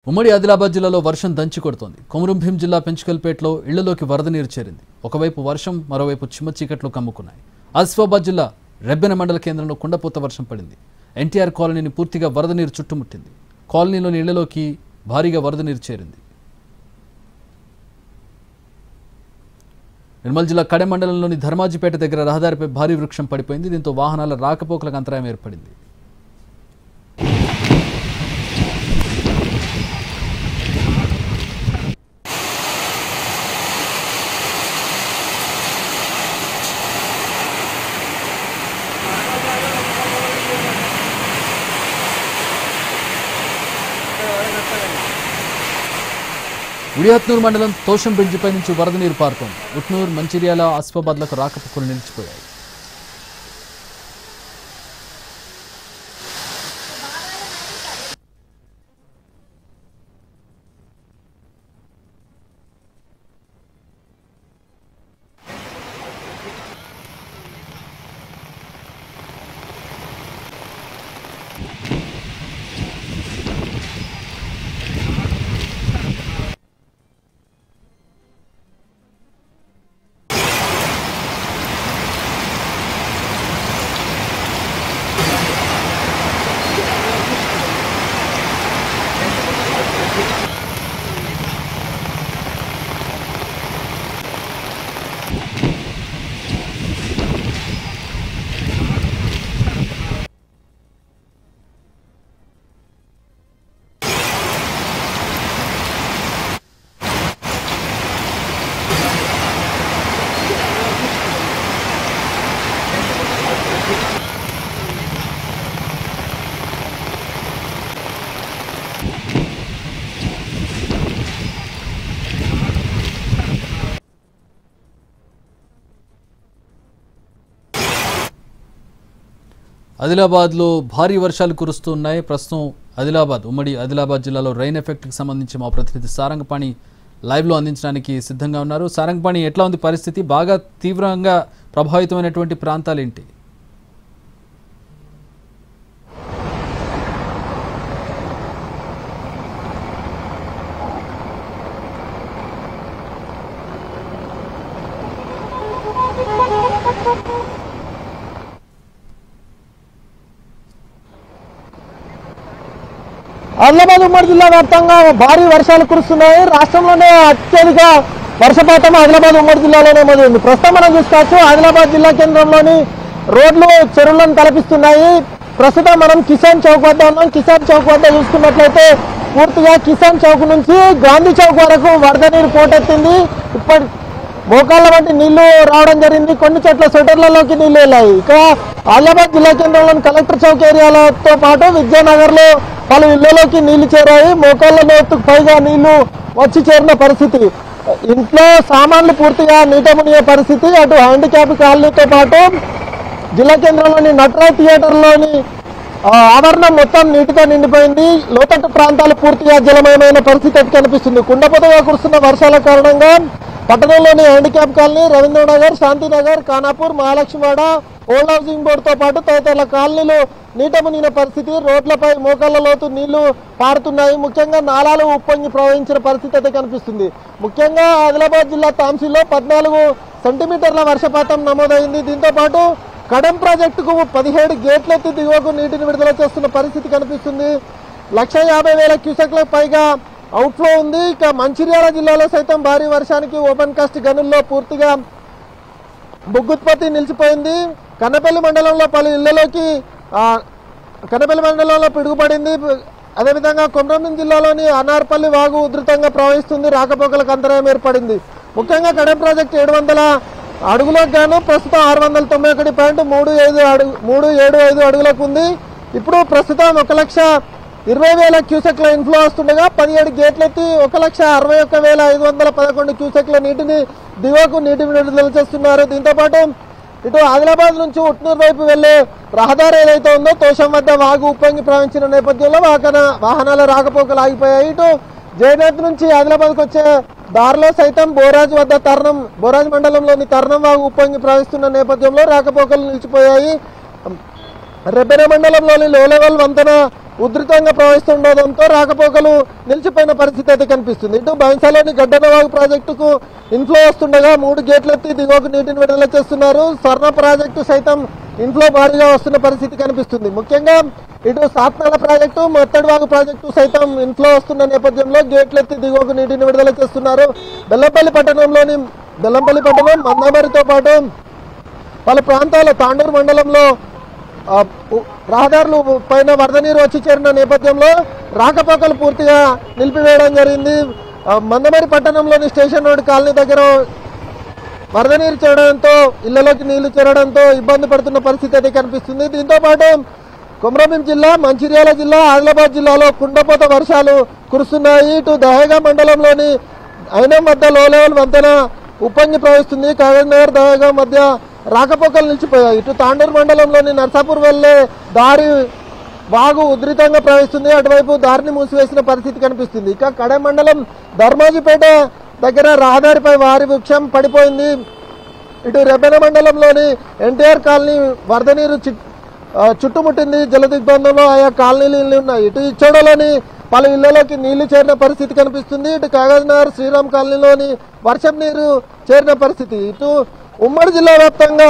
ఉమ్మడి ఆదిలాబాద్ జిల్లాలో వర్షం దంచి కొడుతోంది. కొమరంభీం జిల్లా పెంచుకల్పేటలో ఇళ్లలోకి వరద నీరు చేరింది. ఒకవైపు వర్షం, మరోవైపు చిమ్మ చీకట్లు కమ్ముకున్నాయి. ఆసిఫాబాద్ జిల్లా రెబ్బెన మండల కేంద్రంలో కుండపోత వర్షం పడింది. ఎన్టీఆర్ కాలనీని పూర్తిగా వరద నీరు చుట్టుముట్టింది. కాలనీలోని ఇళ్లలోకి భారీగా వరద నీరు చేరింది. నిర్మల్ జిల్లా కడెం మండలంలోని ధర్మాజిపేట దగ్గర రహదారిపై భారీ వృక్షం పడిపోయింది. దీంతో వాహనాల రాకపోకలకు అంతరాయం ఏర్పడింది. ఉడియాత్నూరు మండలం తోషం బ్రిడ్జిపై నుంచి వరద నీరు పారుతోంది. ఉట్నూరు, మంచిర్యాల, ఆసిఫాబాద్లకు రాకపోకలు నిలిచిపోయాయి. ఆదిలాబాద్లో భారీ వర్షాలు కురుస్తున్నాయి. ప్రస్తుతం ఉమ్మడి ఆదిలాబాద్ జిల్లాలో రైన్ ఎఫెక్ట్కి సంబంధించి మా ప్రతినిధి సారంగపాణి లైవ్లో అందించడానికి సిద్ధంగా ఉన్నారు. సారంగపాణి, ఎట్లా ఉంది పరిస్థితి? బాగా తీవ్రంగా ప్రభావితమైనటువంటి ప్రాంతాలు ఏంటి? ఆదిలాబాద్ ఉమ్మడి జిల్లా వ్యాప్తంగా భారీ వర్షాలు కురుస్తున్నాయి. రాష్ట్రంలోనే అత్యధిక వర్షపాతం ఆదిలాబాద్ ఉమ్మడి జిల్లాలోనే మొదలైంది. ప్రస్తుతం మనం చూసుకోవచ్చు, ఆదిలాబాద్ జిల్లా కేంద్రంలోని రోడ్లు చెరువులను తలపిస్తున్నాయి. ప్రస్తుతం మనం కిసాన్ చౌక్ వద్ద ఉన్నాం. కిసాన్ చౌక్ వద్ద చూసుకున్నట్లయితే పూర్తిగా కిసాన్ చౌక్ నుంచి గాంధీ చౌక్ వరకు వరద నీరు పోటెత్తింది. ఇప్పటి మోకాళ్ళ వంటి నీళ్లు రావడం జరిగింది. కొన్ని చోట్ల స్వెటర్లలోకి నీళ్లు వెళ్ళాయి. ఇక ఆదిలాబాద్ జిల్లా కేంద్రంలోని కలెక్టర్ చౌక్ ఏరియాలతో పాటు విద్యానగర్లో పలు ఇళ్లలోకి నీళ్లు చేరాయి. మోకాళ్ళ లోతుకు పైగా నీళ్లు వచ్చి చేరిన పరిస్థితి. ఇంట్లో సామాన్లు పూర్తిగా నీట మునిగే పరిస్థితి. అటు హ్యాండిక్యాప్ కాలనీతో పాటు జిల్లా కేంద్రంలోని నటరాజ్ థియేటర్లోని ఆవరణం మొత్తం నీటితో నిండిపోయింది. లోతట్టు ప్రాంతాలు పూర్తిగా జలమయమైన పరిస్థితి కనిపిస్తుంది. కుండపోతగా కురుస్తున్న వర్షాల కారణంగా పట్టణంలోని handicap colony, Ravindranagar, Shantinagar, Khanapur, Mahalakshmiwada, old housing బోర్డుతో పాటు తదితర కాలనీలు నీట మునిగిన పరిస్థితి. రోడ్లపై మోకాళ్ళ లోతు నీళ్లు పారుతున్నాయి. ముఖ్యంగా నాలాలు ఉప్పొంగి ప్రవహించిన పరిస్థితి అయితే కనిపిస్తుంది. ముఖ్యంగా ఆదిలాబాద్ జిల్లా తాంసీలో 14 సెంటీమీటర్ల వర్షపాతం నమోదైంది. దీంతో పాటు కడెం ప్రాజెక్టుకు 17 గేట్లెత్తి దిగువకు నీటిని విడుదల చేస్తున్న పరిస్థితి కనిపిస్తుంది. 150,000 క్యూసెక్లకు పైగా అవుట్ఫ్లో ఉంది. ఇక మంచిర్యాల జిల్లాలో సైతం భారీ వర్షానికి ఓపెన్ కాస్ట్ గనుల్లో పూర్తిగా బొగ్గుత్పత్తి నిలిచిపోయింది. కన్నపల్లి మండలంలో పలు ఇళ్లలోకి కన్నపల్లి మండలంలో పిడుగుపడింది. అదేవిధంగా కొమరంభీం జిల్లాలోని అనార్పల్లి వాగు ఉధృతంగా ప్రవహిస్తుంది. రాకపోకలకు అంతరాయం ఏర్పడింది. ముఖ్యంగా కడెం ప్రాజెక్టు 700 అడుగులకు గాను ప్రస్తుతం 691.35 అడుగులకు ఉంది. ఇప్పుడు ప్రస్తుతం 1,20,000 క్యూసెక్ల ఇన్ఫ్లో వస్తుండగా 17 గేట్లెత్తి 1,61,511 క్యూసెక్ల నీటిని దిగువకు నీటి విడుదల చేస్తున్నారు. దీంతోపాటు ఇటు ఆదిలాబాద్ నుంచి ఉట్నూరు వైపు వెళ్లే రహదారి ఏదైతే ఉందో తోషం వద్ద వాగు ఉప్పొంగి ప్రవహించిన నేపథ్యంలో వాహనాల రాకపోకలు ఆగిపోయాయి. ఇటు జయనాథ్ నుంచి ఆదిలాబాద్కు వచ్చే దారిలో సైతం బోరాజ్ మండలంలోని తర్ణం వాగు ఉప్పొంగి ప్రవహిస్తున్న నేపథ్యంలో రాకపోకలు నిలిచిపోయాయి. రెబ్బెన మండలంలోని లో లెవెల్ వంతెన ఉధృతంగా ప్రవహిస్తుండడంతో రాకపోకలు నిలిచిపోయిన పరిస్థితి అయితే కనిపిస్తుంది. ఇటు బైంసాలోని గడ్డనవాగు ప్రాజెక్టుకు ఇన్ఫ్లో వస్తుండగా 3 గేట్లెత్తి దిగువకు నీటిని విడుదల చేస్తున్నారు. స్వర్ణ ప్రాజెక్టు సైతం ఇన్ఫ్లో భారీగా వస్తున్న పరిస్థితి కనిపిస్తుంది. ముఖ్యంగా ఇటు సాత్నాల ప్రాజెక్టు మత్తడివాగు ప్రాజెక్టు సైతం ఇన్ఫ్లో వస్తున్న నేపథ్యంలో గేట్లెత్తి దిగువకు నీటిని విడుదల చేస్తున్నారు. బెల్లంపల్లి పట్టణం మందమరితో పాటు పలు ప్రాంతాల తాండూరు మండలంలో రహదారులు పైన వరద నీరు వచ్చి చేరిన నేపథ్యంలో రాకపోకలు పూర్తిగా నిలిపివేయడం జరిగింది. మందమరి పట్టణంలోని స్టేషన్ రోడ్ కాలనీ దగ్గర వరద నీరు చేరడంతో ఇళ్లలోకి నీళ్లు చేరడంతో ఇబ్బంది పడుతున్న పరిస్థితి అయితే కనిపిస్తుంది. దీంతో పాటు కొమరంభీం జిల్లా, మంచిర్యాల జిల్లా, ఆదిలాబాద్ జిల్లాలో కుండపోత వర్షాలు కురుస్తున్నాయి. ఇటు దహేగా మండలంలోని ఐనం వద్ద లో లెవెల్ వంతెన ఉప్పొంగి ప్రవహిస్తుంది. కాగజ్నగర్ దహేగా మధ్య రాకపోకలు నిలిచిపోయాయి. ఇటు తాండూరు మండలంలోని నర్సాపూర్ వెళ్లే దారి వాగు ఉధృతంగా ప్రవహిస్తుంది. అటువైపు దారిని మూసివేసిన పరిస్థితి కనిపిస్తుంది. ఇక కడె మండలం ధర్మాజిపేట దగ్గర రహదారిపై వారి వృక్షం పడిపోయింది. ఇటు రెబ్బెన మండలంలోని ఎన్టీఆర్ కాలనీ వరద నీరు చుట్టుముట్టింది. జలదిగ్బంధంలో ఆయా కాలనీలు ఉన్నాయి. ఇటు ఇచ్చోడలోని పలు ఇళ్లలోకి నీళ్లు చేరిన పరిస్థితి కనిపిస్తుంది. ఇటు కాగజ్నగర్ శ్రీరామ్ కాలనీలోని వర్షం నీరు చేరిన పరిస్థితి. ఇటు ఉమ్మడి జిల్లా వ్యాప్తంగా